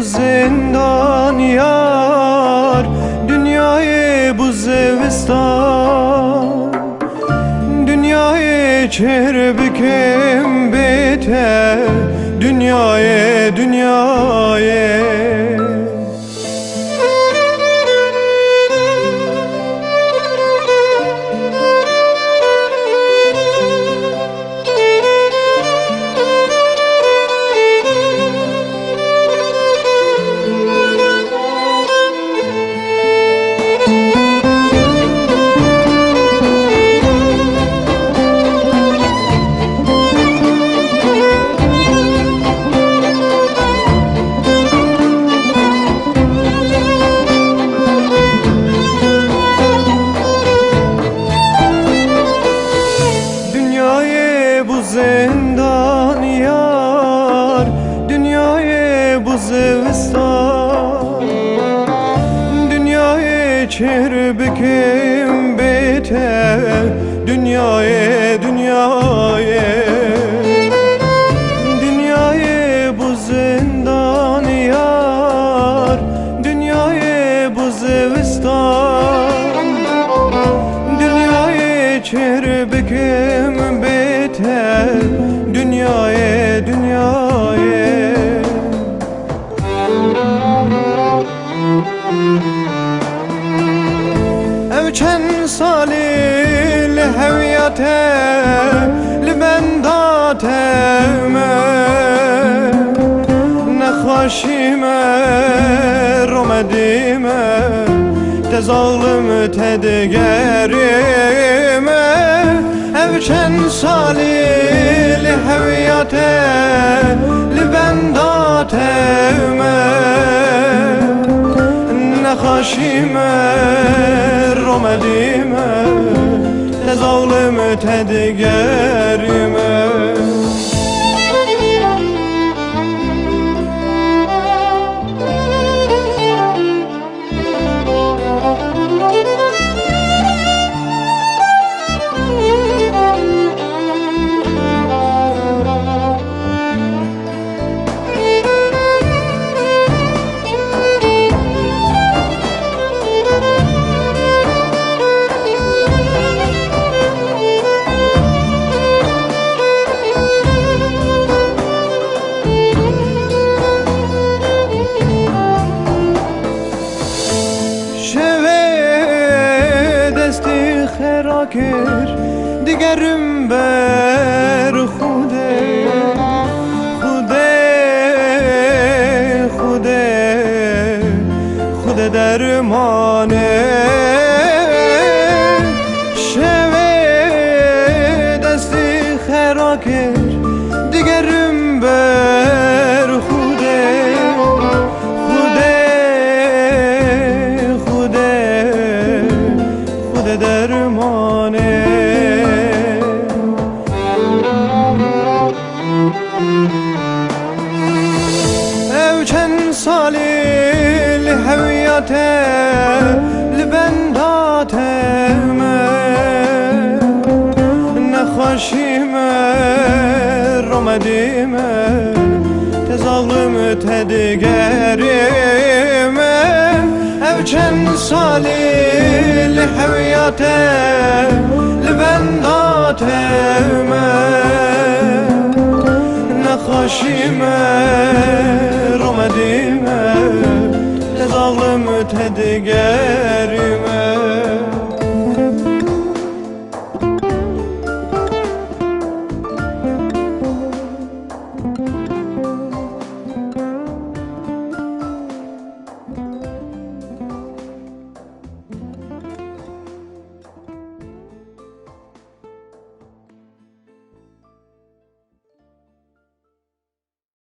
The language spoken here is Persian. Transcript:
زندان یار، دنیای بو زوستان، دنیای چهر بکم بیته، دنیای زندان یار، دنیای بو زوستان، دنیای چهر بکم بیته، دنیای دنیای بو زندان یار، دنیای بو زوستان، دنیای چهر بکم بیته، دنیای او چند سالی لهویته لبنداتم نخوشیم رمدیم تظالم تدگریم او چند سالی لهویته لبنداتم نخوشیم رمدیم لظالم تدگریم خراکر دیگرم بر خود درمانه شوه دستی خراکر دیگرم بر خود درمانه او چند سالی لهویت لبنداتم نخوشیم رمدیم تظالم تدگریم او چند سالی لهویت لبنداتم نخوشیم رمدیم لظالم تدگریم